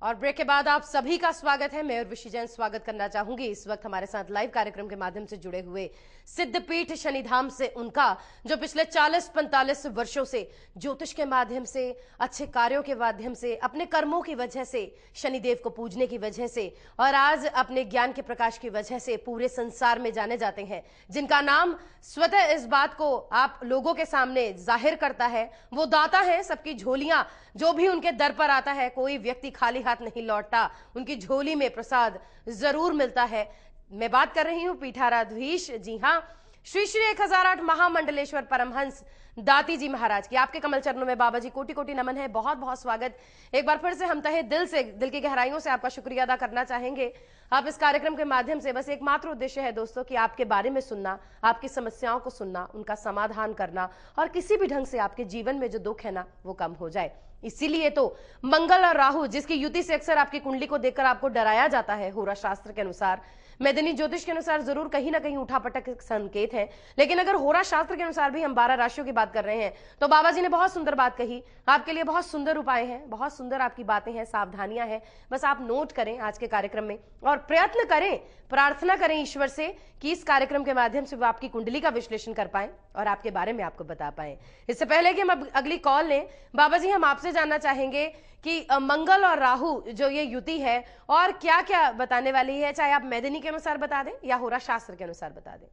और ब्रेक के बाद आप सभी का स्वागत है। मैं उर्वशी जैन स्वागत करना चाहूंगी इस वक्त हमारे साथ लाइव कार्यक्रम के माध्यम से जुड़े हुए सिद्धपीठ शनिधाम से उनका, जो पिछले 40-45 वर्षों से ज्योतिष के माध्यम से, अच्छे कार्यों के माध्यम से, अपने कर्मों की वजह से, शनिदेव को पूजने की वजह से और आज अपने ज्ञान के प्रकाश की वजह से पूरे संसार में जाने जाते हैं, जिनका नाम स्वतः इस बात को आप लोगों के सामने जाहिर करता है। वो दाता है सबकी झोलियां, जो भी उनके दर पर आता है कोई व्यक्ति खाली हाथ नहीं लौटता, उनकी झोली में प्रसाद जरूर मिलता है। मैं बात कर रही हूं पीठाराधीश, जी हां, श्री श्री 1008 महामंडलेश्वर परमहंस दाती जी महाराज की। आपके कमल चरणों में बाबा जी कोटि कोटि नमन है, बहुत बहुत स्वागत। एक बार फिर से हम तहे दिल से, दिल की गहराइयों से आपका शुक्रिया अदा करना चाहेंगे। आप इस कार्यक्रम के माध्यम से बस एकमात्र उद्देश्य है दोस्तों कि आपके बारे में सुनना, आपकी समस्याओं को सुनना, उनका समाधान करना और किसी भी ढंग से आपके जीवन में जो दुख है ना वो कम हो जाए। इसीलिए तो मंगल और राहु, जिसकी युति से अक्सर आपकी कुंडली को देखकर आपको डराया जाता है, होरा शास्त्र के अनुसार, मैदानी ज्योतिष के अनुसार जरूर कहीं ना कहीं उठापटक संकेत है, लेकिन अगर होरा शास्त्र के अनुसार भी हम 12 राशियों की बात कर रहे हैं तो बाबा जी ने बहुत सुंदर बात कही। आपके लिए बहुत सुंदर उपाय हैं, बहुत सुंदर आपकी बातें हैं, सावधानियां हैं। बस आप नोट करें आज के कार्यक्रम में और प्रयत्न करें, प्रार्थना करें ईश्वर से कि इस कार्यक्रम के माध्यम से वो आपकी कुंडली का विश्लेषण कर पाए और आपके बारे में आपको बता पाए। इससे पहले कि हम अगली कॉल लें, बाबा जी हम आपसे जानना चाहेंगे कि मंगल और राहु जो ये युति है और क्या क्या बताने वाली है, चाहे आप मैदानी के अनुसार बता दें या होरा शास्त्र के अनुसार बता दें।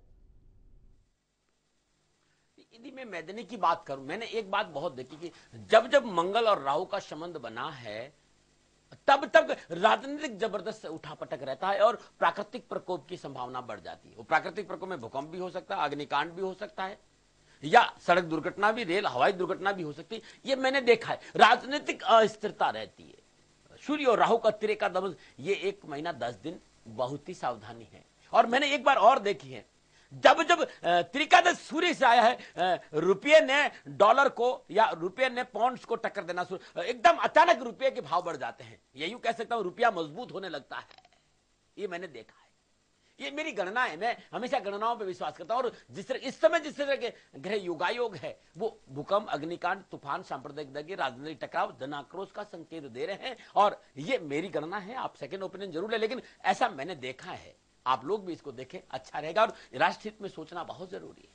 यदि मैं मैदानी की बात करूं, मैंने एक बात बहुत देखी कि जब जब मंगल और राहु का संबंध बना है तब तक राजनीतिक जबरदस्त उठापटक रहता है और प्राकृतिक प्रकोप की संभावना बढ़ जाती है। वो प्राकृतिक प्रकोप में भूकंप भी हो सकता है, अग्निकांड भी हो सकता है, या सड़क दुर्घटना भी, रेल हवाई दुर्घटना भी हो सकती है। ये मैंने देखा है। राजनीतिक अस्थिरता रहती है। सूर्य और राहु का तिरेका दबन, ये 1 महीना 10 दिन बहुत ही सावधानी है। और मैंने एक बार और देखी है, जब जब त्रिकादश सूर्य से आया है, रुपये ने डॉलर को या रुपये ने पाउंड्स को टक्कर देना शुरू, एकदम अचानक रुपये के भाव बढ़ जाते हैं। यही कह सकता हूं, रुपया मजबूत होने लगता है। ये मैंने देखा है, ये मेरी गणना है। मैं हमेशा गणनाओं पर विश्वास करता हूं। और जिस तरह इस समय जिस तरह के ग्रह युगायोग है, वो भूकंप, अग्निकांड, तूफान, सांप्रदायिक दंगे, राजनीतिक टकराव, जन आक्रोश का संकेत दे रहे हैं। और ये मेरी गणना है, आप सेकंड ओपिनियन जरूर ले, लेकिन ऐसा मैंने देखा है। आप लोग भी इसको देखें, अच्छा रहेगा। और राष्ट्र हित में सोचना बहुत जरूरी है,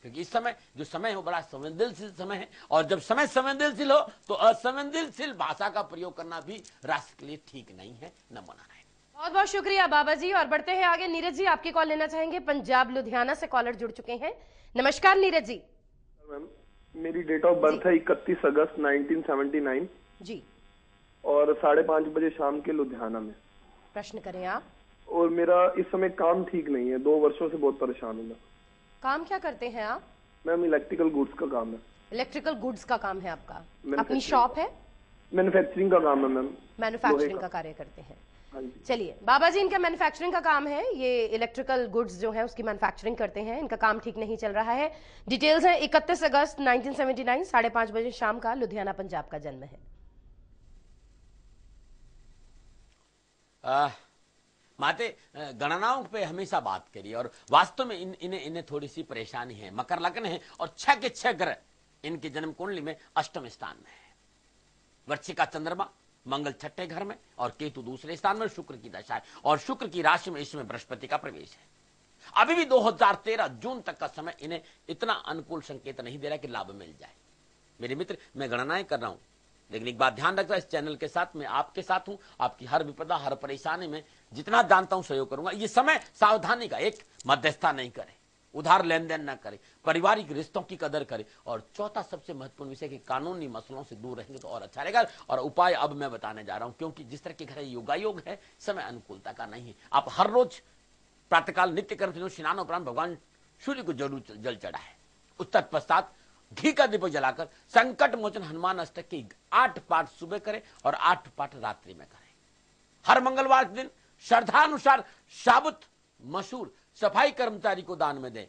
क्योंकि इस समय जो समय है वो बड़ा संवेदनशील समय है। और जब समय संवेदनशील हो तो असंवेदनशील भाषा का प्रयोग करना भी राष्ट्र के लिए ठीक नहीं है, न मनाना है। बहुत बहुत शुक्रिया बाबा जी। और बढ़ते हैं आगे। नीरज जी आपकी कॉल लेना चाहेंगे, पंजाब लुधियाना से कॉलर जुड़ चुके हैं। नमस्कार नीरज जी। मैम, मेरी डेट ऑफ बर्थ है 31 अगस्त 1979 जी, और 5:30 बजे शाम के लुधियाना में। प्रश्न करें आप। और मेरा इस समय काम ठीक नहीं है, 2 वर्षों से बहुत परेशान हूँ मैं। काम क्या करते हैं आप? मैम, इलेक्ट्रिकल गुड्स का काम है। इलेक्ट्रिकल गुड्स का काम है आपका? अपनी शॉप है? मैन्युफैक्चरिंग का काम है मैम। मैन्युफैक्चरिंग का कार्य करते हैं। हाँ जी। चलिए, बाबा जी इनका मैन्युफैक्चरिंग का काम है, ये इलेक्ट्रिकल गुड्स जो है उसकी मैन्युफैक्चरिंग करते हैं। इनका काम ठीक नहीं चल रहा है। डिटेल्स है 31 अगस्त 1979, 5:30 बजे शाम का, लुधियाना पंजाब का जन्म है। माते गणनाओं पे हमेशा बात करी और वास्तव में इन्हें थोड़ी सी परेशानी है। मकर लग्न है और 6 के 6 ग्रह इनकी जन्म कुंडली में अष्टम स्थान में है। वृश्चिक का चंद्रमा, मंगल 6ठे घर में और केतु दूसरे स्थान में, शुक्र की दशा है और शुक्र की राशि में इसमें बृहस्पति का प्रवेश है। अभी भी 2013 जून तक का समय इन्हें इतना अनुकूल संकेत नहीं दे रहा कि लाभ मिल जाए। मेरे मित्र, मैं गणनाएं कर रहा हूं, लेकिन एक बात ध्यान रखना, इस चैनल के साथ मैं आपके साथ हूं। आपकी हर विपदा, हर परेशानी में जितना जानता हूं सहयोग करूंगा। ये समय सावधानी का, एक मध्यस्थता नहीं करे, उधार लेन देन न करे, पारिवारिक रिश्तों की कदर करे, और चौथा सबसे महत्वपूर्ण विषय कि कानूनी मसलों से दूर रहेंगे तो और अच्छा रहेगा। और उपाय अब मैं बताने जा रहा हूं, क्योंकि जिस तरह के घर योगायोग है, समय अनुकूलता का नहीं है। आप हर रोज प्रातःकाल नित्य कर्म से स्नान उपरांत भगवान सूर्य को जरूर जल चढ़ाए। उस तत्पश्चात घी का दीपक जलाकर संकट मोचन हनुमान अष्टक की 8 पाठ सुबह करें और 8 पाठ रात्रि में करें। हर मंगलवार के दिन श्रद्धानुसार साबुत मसूर सफाई कर्मचारी को दान में दें।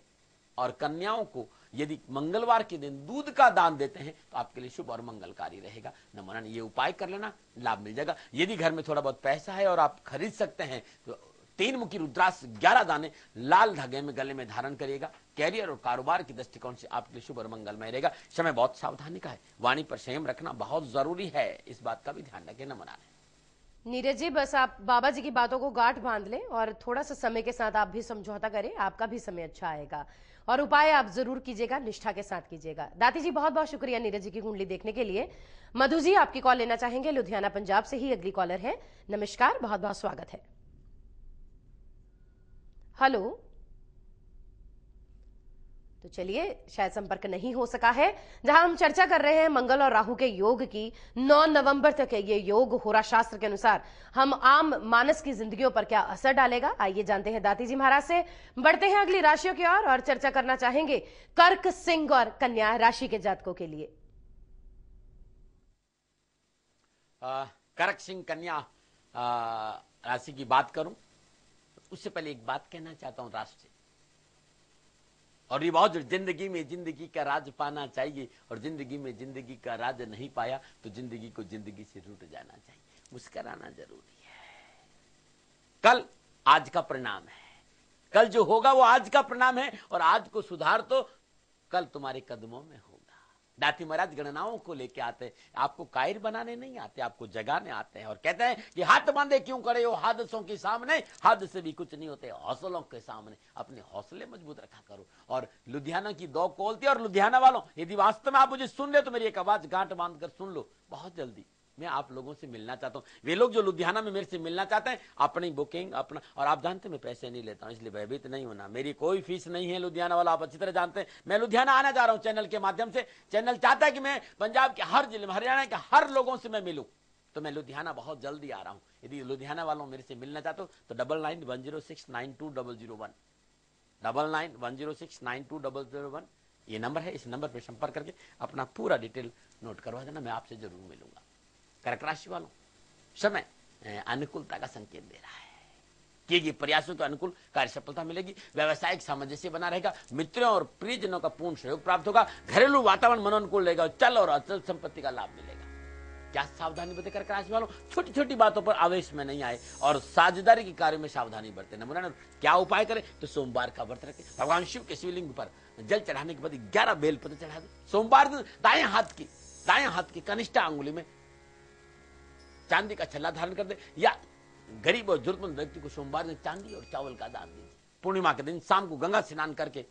और कन्याओं को यदि मंगलवार के दिन दूध का दान देते हैं तो आपके लिए शुभ और मंगलकारी रहेगा। नमन, ये उपाय कर लेना, लाभ मिल जाएगा। यदि घर में थोड़ा बहुत पैसा है और आप खरीद सकते हैं तो 3 मुखी रुद्राक्ष 11 दाने लाल धागे में गले में धारण करिएगा। कैरियर और कारोबार की दृष्टिकोण से आपके लिए शुभ और मंगलमय रहेगा। समय बहुत सावधानी का है, वाणी पर संयम रखना बहुत जरूरी है, इस बात का भी ध्यान रखें। नमन नीरज जी, बस आप बाबा जी की बातों को गांठ बांध लें और थोड़ा सा समय के साथ आप भी समझौता करें, आपका भी समय अच्छा आएगा। और उपाय आप जरूर कीजिएगा, निष्ठा के साथ कीजिएगा। दाती जी बहुत बहुत शुक्रिया नीरज जी की कुंडली देखने के लिए। मधु जी आपकी कॉल लेना चाहेंगे, लुधियाना पंजाब से ही अगली कॉलर है। नमस्कार, बहुत बहुत स्वागत है। हेलो। तो चलिए, शायद संपर्क नहीं हो सका है। जहां हम चर्चा कर रहे हैं मंगल और राहु के योग की, 9 नवंबर तक है ये योग होरा शास्त्र के अनुसार हम आम मानस की जिंदगियों पर क्या असर डालेगा, आइए जानते हैं दाती जी महाराज से। बढ़ते हैं अगली राशियों की ओर और चर्चा करना चाहेंगे कर्क, सिंह और कन्या राशि के जातकों के लिए। कर्क, सिंह, कन्या राशि की बात करूं, उससे पहले एक बात कहना चाहता हूं राशि से, और ये बहुत, जिंदगी में जिंदगी का राज पाना चाहिए, और जिंदगी में जिंदगी का राज नहीं पाया तो जिंदगी को जिंदगी से रूठ जाना चाहिए। मुस्कुराना जरूरी है। कल आज का परिणाम है, कल जो होगा वो आज का परिणाम है, और आज को सुधार तो कल तुम्हारे कदमों में होगा। दाती महाराज गणनाओं को लेके आते हैं, आपको कायर बनाने नहीं आते, आपको जगाने आते हैं, और कहते हैं कि हाथ बांधे क्यों खड़े हो हादसों के सामने, हादसे भी कुछ नहीं होते हौसलों के सामने, अपने हौसले मजबूत रखा करो। और लुधियाना की 2 कॉल थी, और लुधियाना वालों, यदि वास्तव में आप मुझे सुन ले तो मेरी एक आवाज गांठ बांध कर सुन लो। बहुत जल्दी मैं आप लोगों से मिलना चाहता हूं। वे लोग जो लुधियाना में मेरे से मिलना चाहते हैं, अपनी बुकिंग अपना, और आप जानते हैं मैं पैसे नहीं लेता हूं, इसलिए भयभीत नहीं होना, मेरी कोई फीस नहीं है। लुधियाना वाला आप अच्छी तरह जानते हैं, मैं लुधियाना आना चाह रहा हूं चैनल के माध्यम से। चैनल चाहता है कि मैं पंजाब के हर जिले में, हरियाणा के हर लोगों से मैं मिलूं, तो मैं लुधियाना बहुत जल्दी आ रहा हूं। यदि लुधियाना वालों मेरे से मिलना चाहते हो तो 9910692001 9910692001 ये नंबर है। इस नंबर पर संपर्क करके अपना पूरा डिटेल नोट करवा देना, मैं आपसे जरूर मिलूंगा। कर्क राशि वालों, समय अनुकूलता का संकेत दे रहा है, किए प्रयासों के अनुकूल कार्य सफलता मिलेगी। व्यवसायिक सामंजस्य बना रहेगा, मित्रों और प्रियजनों का पूर्ण सहयोग प्राप्त होगा। घरेलू वातावरण मनोनुकूल रहेगा, चल और अचल संपत्ति का लाभ मिलेगा। क्या सावधानी बरते कर्क राशि वालों, छोटी छोटी बातों पर आवेश में नहीं आए, और साझेदारी के कार्य में सावधानी बरते। नमूना क्या उपाय करें तो सोमवार का व्रत रखें, भगवान शिव के शिवलिंग पर जल चढ़ाने के बाद 11 बेलपत्र चढ़ा दे। सोमवार दिन दाएं हाथ की कनिष्ठा अंगुली में चांदी का छल्ला धारण कर दे, या गरीब और जरूरतमंद व्यक्ति को सोमवार दिन चांदी और चावल का दान दीजिए। पूर्णिमा के दिन शाम को गंगा स्नान करके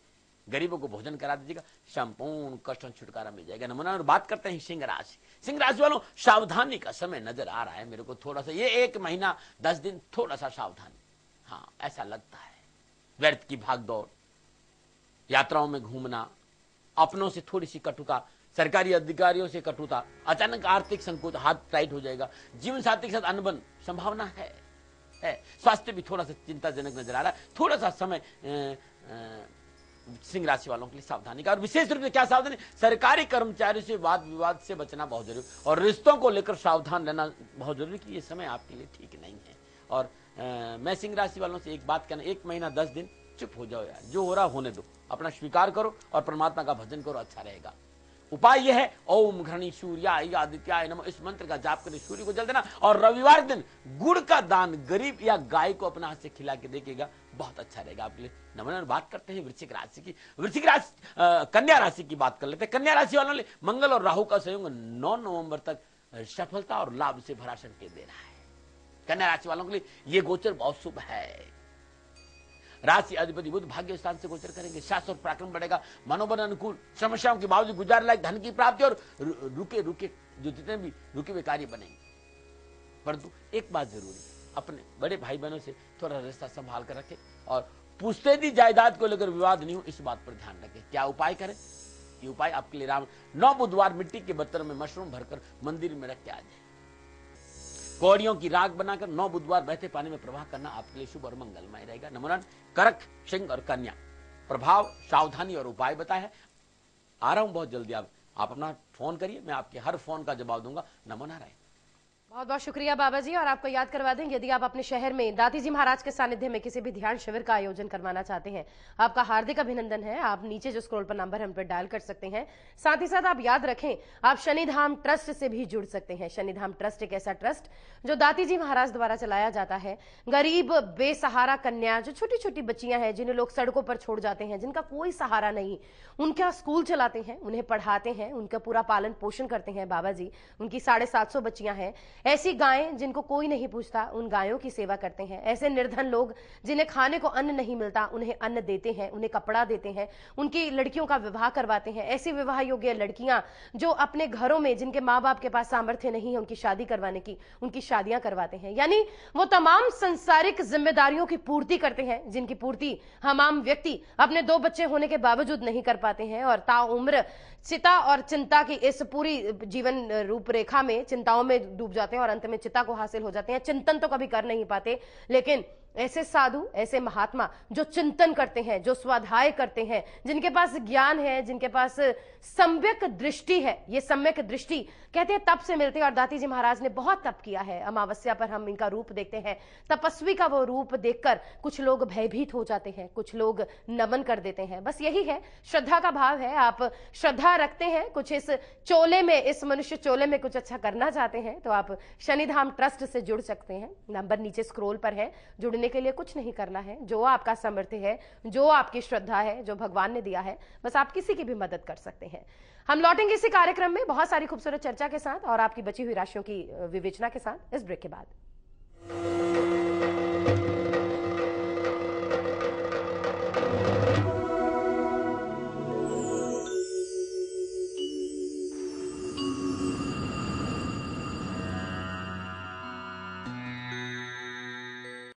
गरीबों को भोजन करा दीजिएगा, संपूर्ण कष्टों छुटकारा मिल जाएगा। नमूना। और बात करते हैं सिंह राशि वालों, सावधानी का समय नजर आ रहा है मेरे को, थोड़ा सा ये 1 महीना 10 दिन थोड़ा सा सावधानी, हाँ ऐसा लगता है। व्यर्थ की भागदौड़, यात्राओं में घूमना, अपनों से थोड़ी सी कटुता, सरकारी अधिकारियों से कटुता, अचानक आर्थिक संकोच, हाथ टाइट हो जाएगा, जीवन साथी के साथ अनबन संभावना है। स्वास्थ्य भी थोड़ा सा चिंताजनक नजर आ रहा है। थोड़ा सा समय सिंह राशि वालों के लिए सावधानी का, और विशेष रूप से क्या सावधानी, सरकारी कर्मचारियों से वाद विवाद से बचना बहुत जरूरी, और रिश्तों को लेकर सावधान रहना बहुत जरूरी, कि ये समय आपके लिए ठीक नहीं है। और मैं सिंह राशि वालों से एक बात कहना, 1 महीना 10 दिन चुप हो जाओ यार, जो हो रहा होने दो, अपना स्वीकार करो और परमात्मा का भजन करो, अच्छा रहेगा। उपाय यह है, ओम घृणी सूर्याय आदित्याय नमः, इस मंत्र का जाप करके सूर्य को जल देना, और रविवार दिन गुड़ का दान गरीब या गाय को अपना हाथ से खिला के देखिएगा, बहुत अच्छा रहेगा आपके लिए। नमन। बात करते हैं वृश्चिक राशि की। कन्या राशि की बात कर लेते हैं। कन्या राशि वालों ने मंगल और राहु का संयोग 9 नवंबर तक सफलता और लाभ से भरा संकेत दे रहा है। कन्या राशि वालों के लिए यह गोचर बहुत शुभ है। राशि अधिपति बुध भाग्य स्थान से गोचर करेंगे, साहस और पराक्रम बढ़ेगा, मनोबल अनुकूल, समस्याओं के बावजूद गुजार लायक धन की प्राप्ति, और रुके जो जितने भी रुके हुए कार्य बनेंगे। परंतु एक बात जरूरी, अपने बड़े भाई बहनों से थोड़ा रिश्ता संभाल कर रखें, और पूछते दी जायदाद को लेकर विवाद नहीं हो, इस बात पर ध्यान रखें। क्या उपाय करें, ये उपाय आपके लिए 9 बुधवार मिट्टी के बर्तन में मशरूम भरकर मंदिर में रख के आ जाए। कौड़ियों की राख बनाकर 9 बुधवार बहते पानी में प्रवाह करना आपके लिए शुभ और मंगलमय रहेगा। नमूना। कर्क, सिंह और कन्या, प्रभाव, सावधानी और उपाय बताया। आ रहा हूं बहुत जल्दी, आप अपना फोन करिए, मैं आपके हर फोन का जवाब दूंगा। नमो नारायण। बहुत बहुत शुक्रिया बाबा जी। और आपको याद करवा दें, यदि आप अपने शहर में दाती जी महाराज के सानिध्य में किसी भी ध्यान शिविर का आयोजन करवाना चाहते हैं, आपका हार्दिक अभिनंदन है। आप नीचे जो स्क्रॉल पर नंबर हम पर डायल कर सकते हैं। साथ ही साथ आप याद रखें, आप शनिधाम ट्रस्ट से भी जुड़ सकते हैं। शनिधाम ट्रस्ट एक ऐसा ट्रस्ट जो दाती जी महाराज द्वारा चलाया जाता है। गरीब बेसहारा कन्या, जो छोटी छोटी बच्चियां हैं जिन्हें लोग सड़कों पर छोड़ जाते हैं, जिनका कोई सहारा नहीं, उनका स्कूल चलाते हैं, उन्हें पढ़ाते हैं, उनका पूरा पालन पोषण करते हैं बाबा जी। उनकी 750 बच्चियां हैं। ऐसी गायें जिनको कोई नहीं पूछता, उन गायों की सेवा करते हैं। ऐसे निर्धन लोग जिन्हें खाने को अन्न नहीं मिलता, उन्हें अन्न देते हैं, उन्हें कपड़ा देते हैं, उनकी लड़कियों का विवाह करवाते हैं। ऐसी विवाह योग्य लड़कियां जो अपने घरों में, जिनके माँ बाप के पास सामर्थ्य नहीं है उनकी शादी करवाने की, उनकी शादियां करवाते हैं। यानी वो तमाम संसारिक जिम्मेदारियों की पूर्ति करते हैं, जिनकी पूर्ति हम आम व्यक्ति अपने 2 बच्चे होने के बावजूद नहीं कर पाते हैं। और ताउम्र चिता और चिंता की इस पूरी जीवन रूपरेखा में चिंताओं में डूब जाते हैं और अंत में चिता को हासिल हो जाते हैं। चिंतन तो कभी कर नहीं पाते, लेकिन ऐसे साधु, ऐसे महात्मा जो चिंतन करते हैं, जो स्वाध्याय करते हैं, जिनके पास ज्ञान है, जिनके पास सम्यक दृष्टि है, ये सम्यक दृष्टि कहते हैं तप से मिलती है। और दाती जी महाराज ने बहुत तप किया है। अमावस्या पर हम इनका रूप देखते हैं। तपस्वी का वो रूप देखकर कुछ लोग भयभीत हो जाते हैं, कुछ लोग नमन कर देते हैं। बस यही है, श्रद्धा का भाव है। आप श्रद्धा रखते हैं, कुछ इस चोले में, इस मनुष्य चोले में कुछ अच्छा करना चाहते हैं, तो आप शनिधाम ट्रस्ट से जुड़ सकते हैं। नंबर नीचे स्क्रॉल पर है। जुड़ने के लिए कुछ नहीं करना है। जो आपका सामर्थ्य है, जो आपकी श्रद्धा है, जो भगवान ने दिया है, बस आप किसी की भी मदद कर सकते हैं। हम लौटेंगे इसी कार्यक्रम में बहुत सारी खूबसूरत चर्चा के साथ और आपकी बची हुई राशियों की विवेचना के साथ इस ब्रेक के बाद।